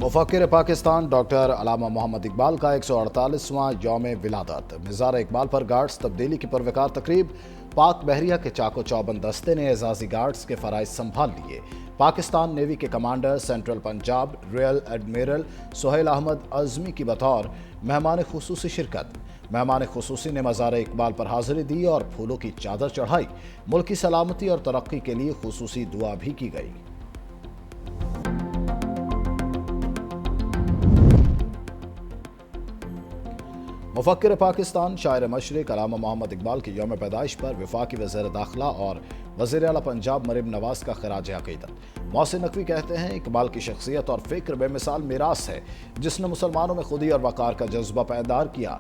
मुफक्किर Pakistan doctor अलामा मोहम्मद इकबाल का 148वां यौम विलादत। मिज़ार इकबाल पर गार्ड्स तब्दीली की पुरवकार तकरीब। पाक बहरिया के चाको चौबंद दस्ते ने एजाजी गार्ड्स के फ़राइज़ संभाल लिए। पाकिस्तान नेवी के commander central Punjab rear admiral Suhail Ahmed Azmi की बतौर मेहमान खुसूसी शिरकत। मेहमान खुसूसी ने मज़ार इकबाल पर हाजिरी दी और फूलों की चादर चढ़ाई। मुल्क की सलामती और तरक्की के लिए खुसूसी दुआ भी की गई। मुफक्किर पाकिस्तान शायर मशरिक अलामा मोहम्मद इकबाल की यौम पैदाइश पर वफाकी वज़ीर दाखिला और वज़ीर आला पंजाब मरीम नवाज का खराज अक़ीदत। मोहसिन नकवी कहते हैं, इकबाल की शख्सियत और फ़िक्र बेमिसाल मीरास है जिसने मुसलमानों में खुदी और वक़ार का जज्बा पैदा किया।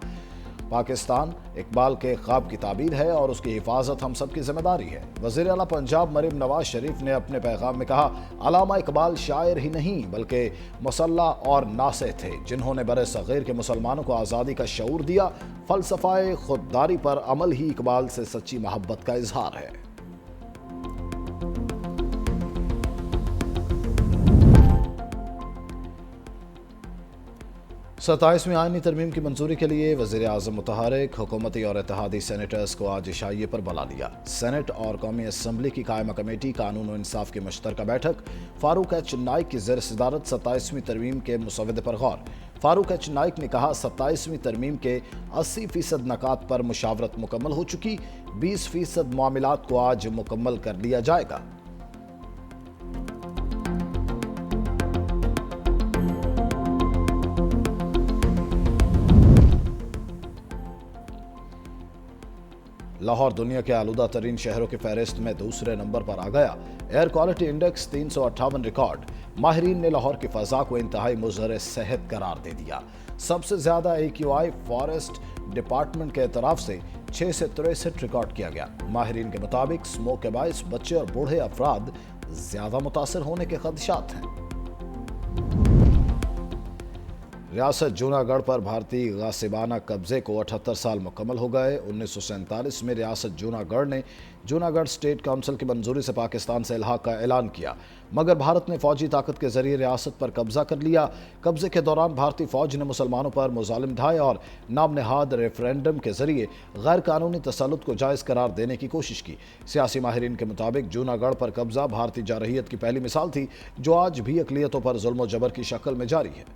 पाकिस्तान इकबाल के ख्वाब की ताबीर है और उसकी हिफाजत हम सब की जिम्मेदारी है। वज़ीर आला पंजाब मरीम नवाज शरीफ ने अपने पैगाम में कहा, अलामा इकबाल शायर ही नहीं बल्कि मुसल्ला और नासे थे जिन्होंने बरे सग़ीर के मुसलमानों को आज़ादी का शऊर दिया। फ़लसफ़ाए खुददारी पर अमल ही इकबाल से सच्ची मोहब्बत का इजहार है। सत्ताईसवीं आईनी तरमीम की मंजूरी के लिए वज़ीर आज़म मुतहरिक हुकूमती और इत्तेहादी सेनेटर्स को आज इशाइये पर बुला लिया। सेनेट और कौमी असम्बली की कायमा कमेटी कानून और इंसाफ की मुश्तरका बैठक। फारूक एच नाइक की ज़ेर सदारत 27वीं तरमीम के मुसवदे पर गौर। फारूक एच नाइक ने कहा, 27वीं तरमीम के 80% नकात पर मुशावरत मुकम्मल हो चुकी, 20% मामलात को आज मुकम्मल कर लिया जाएगा। लाहौर दुनिया के आलूदा तरीन शहरों की फहरिस्त में दूसरे नंबर पर आ गया। Air quality index 358 record. माहिरीन ने लाहौर की फ़ज़ा को इंतहाई मुज़र सेहत करार दे दिया। सबसे ज़्यादा AQI फॉरेस्ट डिपार्टमेंट के तरफ से 6 से 63 रिकॉर्ड किया गया। माहिरीन के मुताबिक स्मोक के बायस बच्चे और बूढ़े अफराद ज़्यादा मुतासर होने के खदशात हैं। रियासत जूनागढ़ पर भारतीय गासिबाना कब्जे को 78 साल मुकम्मल हो गए। 1947 में रियासत जूनागढ़ ने जूनागढ़ स्टेट काउंसिल की मंजूरी से पाकिस्तान से इल्हाक का ऐलान किया, मगर भारत ने फौजी ताकत के जरिए रियासत पर कब्जा कर लिया। कब्जे के दौरान भारतीय फौज ने मुसलमानों पर मुजालिम ढाए और नाम नहाद रेफरेंडम के जरिए गैर कानूनी तसल्लुत को जायज़ करार देने की कोशिश की। सियासी माहिरीन के मुताबिक जूनागढ़ पर कब्जा भारतीय जारहियत की पहली मिसाल थी जो आज भी अक़लियतों पर जुल्म जबर की शक्ल में जारी है।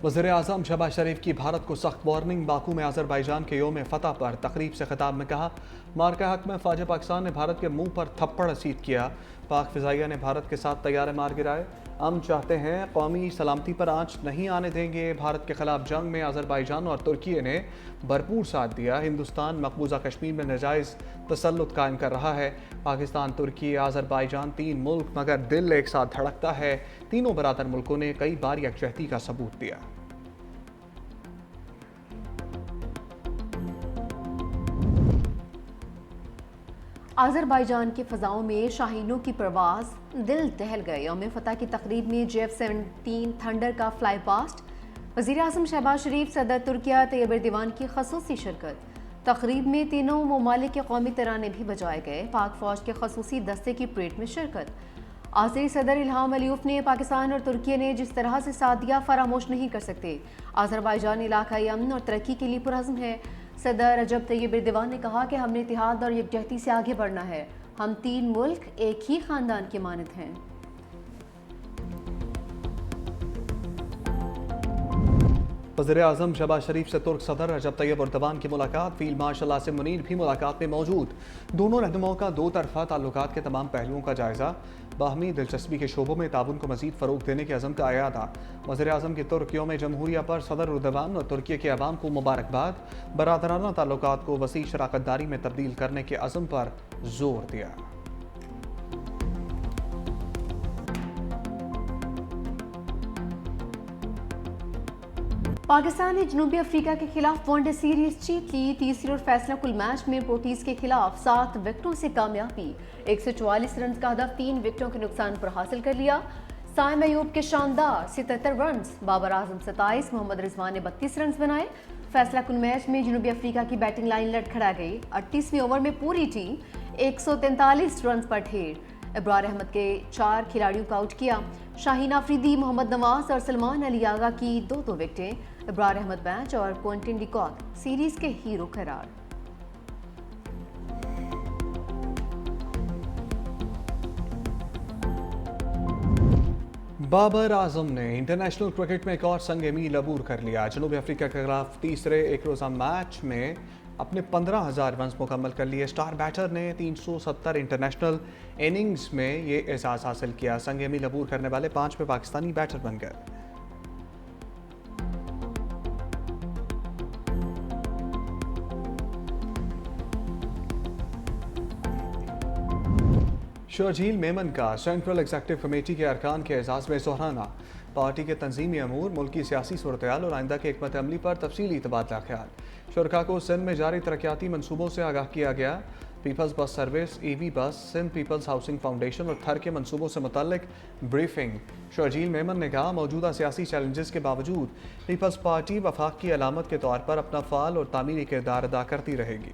वज़ीर आज़म शहबाज शरीफ की भारत को सख्त वार्निंग। बाकू में अज़रबैजान के यौम फ़तह पर तकरीब से खिताब में कहा, मार्का हक में फ़ौज पाकिस्तान ने भारत के मुंह पर थप्पड़ रसीद किया। पाक फ़िज़ाइया ने भारत के साथ तैयारे मार गिराए। हम चाहते हैं कौमी सलामती पर आँच नहीं आने देंगे। भारत के खिलाफ जंग में अज़रबैजान और तुर्की ने भरपूर साथ दिया। हिंदुस्तान मकबूजा कश्मीर में नाजायज़ तसल्लुत कायम कर रहा है। पाकिस्तान, तुर्की, अज़रबैजान 3 मुल्क मगर दिल एक साथ धड़कता है। तीनों बरादर मुल्कों ने कई बार यकजहती का सबूत दिया। अज़रबैजान की फ़ज़ाओं में शाहीनों की परवाज़, दिल दहल गए। यौम फ़तह की तकरीब में JF-17 थंडर का फ्लाई पास्ट। वज़ीर आज़म शहबाज शरीफ, सदर तुर्किया तैयब एर्दोगान की ख़ुसूसी शिरकत। तकरीब में तीनों ममालिक के कौमी तराने भी बजाए गए। पाक फ़ौज के ख़ुसूसी दस्ते की परेड में शिरकत। आज़री सदर इल्हाम अलीफ ने पाकिस्तान और तुर्की ने जिस तरह से साथ दिया फरामोश नहीं कर सकते। अज़रबैजान इलाकाई अमन और तरक्की के लिए पुरअज़्म है। सदर रजब तैयब एर्दोगान ने कहा कि हमने इत्तेहाद और यकजहती से आगे बढ़ना है। हम 3 मुल्क एक ही खानदान के मानद हैं। वज़ीर आज़म शहबाज शरीफ से तुर्क सदर रजब तैयब एर्दोगान की मुलाकात। फील्ड मार्शल आसिम मुनीर भी मुलाकात में मौजूद। दोनों रहनुमाओं का 2 तरफ़ा ताल्लुकात के तमाम पहलुओं का जायज़ा। बाहमी दिलचस्पी के शोबों में ताउन को मज़ीद फ़रोग़ देने के अज़म का अयादा। वज़ीर आज़म की तुर्क यौम जमहूरिया पर सदर एर्दोगान और तुर्की के अवाम को मुबारकबाद। बरादराना ताल्लुकात को वसी शराकतदारी में तब्दील करने के अज़म पर जोर दिया। पाकिस्तान ने जनूबी अफ्रीका के खिलाफ वनडे सीरीज जीत ली। तीसरे और फैसला कुल मैच में पोर्टीज के खिलाफ 7 विकेटों से कामयाबी। 144 रन का हदफ 3 विकेटों के नुकसान पर हासिल कर लिया। साइम अयूब के शानदार 77 रन, बाबर आजम 27, मोहम्मद रिजवान ने 32 रन बनाए। फैसला कुल मैच में जनूबी अफ्रीका की बैटिंग लाइन लड़खड़ा गई। 38वें ओवर में पूरी टीम 143 रन पर ढेर। इब्रार अहमद के 4 खिलाड़ियों को आउट किया। शाहीन आफरीदी, मोहम्मद नवाज और सलमान अली आगा की 2-2 विकेटें। इब्रार अहमद मैच और क्विंटन डिकॉक सीरीज के हीरो करार। बाबर आजम ने इंटरनेशनल क्रिकेट में एक और संग मील अबूर कर लिया। जनूबी अफ्रीका के खिलाफ तीसरे एक रोज़ा मैच में अपने 15,000 रन्स मुकम्मल कर लिए। स्टार बैटर ने 370 इंटरनेशनल इनिंग्स में ये एजाज़ हासिल किया। संग मील अबूर करने वाले 5वें पाकिस्तानी बैटर बन गए। शर्जील मेमन का सेंट्रल एग्जीक्यूटिव कमेटी के अरकान के एजाज़ में सोहराना। पार्टी के तंजीमी अमूर, मुल्की सियासी सूरत-ए-हाल और आइंदा के हिकमत अमली पर तफसीली तबादला ख्याल। शुरका को सिंध में जारी तरक्याती मनसूबों से आगाह किया गया। पीपल्स बस सर्विस, EV बस, सिंध पीपल्स हाउसिंग फाउंडेशन और थर के मनसूबों से मुतल्लिक ब्रीफिंग। शर्जील मेमन ने कहा, मौजूदा सियासी चैलेंजेस के बावजूद पीपल्स पार्टी वफाक की अलामत के तौर पर अपना फ़ाल और तामीरी किरदार अदा करती रहेगी।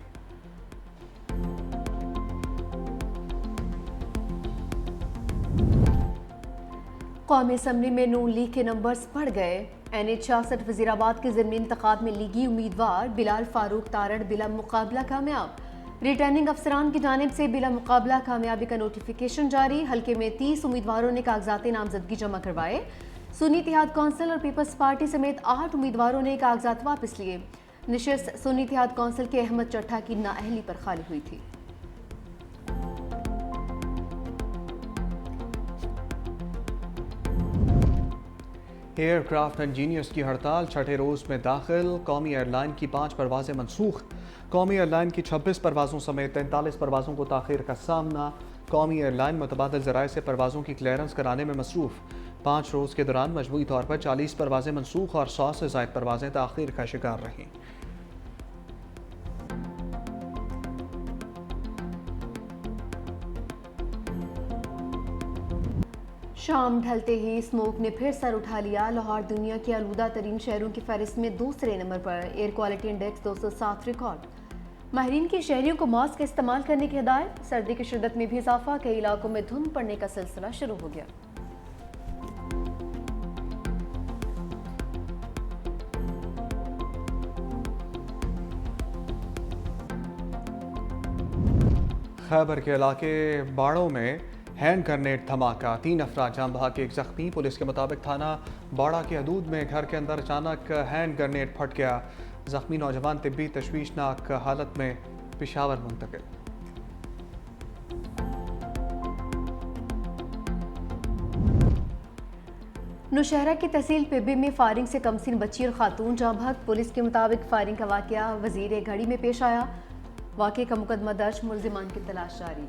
कौमी असम्बली में नून लीग के नंबर्स बढ़ गए। NH-66 वजीराबाद के ज़िमनी इंतखाब में लीगी उम्मीदवार बिलाल फारूक तारड़ बिला मुकाबला कामयाब। रिटर्निंग अफसरान की जानिब से बिला मुकाबला कामयाबी का नोटिफिकेशन जारी। हल्के में 30 उम्मीदवारों ने कागजात नामजदगी जमा करवाए। सुन्नी इत्तेहाद कौंसिल और पीपल्स पार्टी समेत 8 उम्मीदवारों ने कागजात वापस लिए। नशिस्त सुन्नी इत्तेहाद कौंसिल के अहमद चट्टा की नाअहली पर खाली हुई थी। एयरक्राफ्ट इंजीनियर्स की हड़ताल छठे रोज़ में दाखिल। कौमी एयरलाइन की 5 परवाज़ें मनसूख। कौमी एयरलाइन की 26 परवाज़ों समेत 43 परवाज़ों को ताख़ीर का सामना। कौमी एयरलाइन मुतबादिल ज़राए से परवाज़ों की क्लियरेंस कराने में मसरूफ़। 5 रोज़ के दौरान मजमूई तौर पर 40 परवाज़ें मनसूख और 100 से ज़ायद परवाज़ें ताख़ीर का शिकार रहीं। शाम ढलते ही स्मोक ने फिर सर उठा लिया। लाहौर दुनिया के आलूदा तरीन शहरों की फहरिस्त में दूसरे नंबर पर। Air quality index 207 record. माहिरीन की शहरियों को मास्क इस्तेमाल करने की हिदायत। सर्दी की शिद्दत में भी इजाफा, कई इलाकों में धुंध पड़ने का सिलसिला शुरू हो गया। खैबर के इलाके बाड़ों में हैंड ग्रेनेड धमाका, 3 अफराद जान बहक, 1 जख्मी। पुलिस के मुताबिक थाना बाड़ा की हदूद में घर के अंदर अचानक हैंड ग्रेनेड फट गया। जख्मी नौजवान तिब्बी तशवीशनाक हालत में पेशावर मुंतकिल। नौशहरा की तहसील पिब्बी में फायरिंग से कमसिन बच्ची और खातून जान बहक। पुलिस के मुताबिक फायरिंग का वाकया वजीर घड़ी में पेश आया। वाकये का मुकदमा दर्ज, मुल्जिमान की तलाश जारी।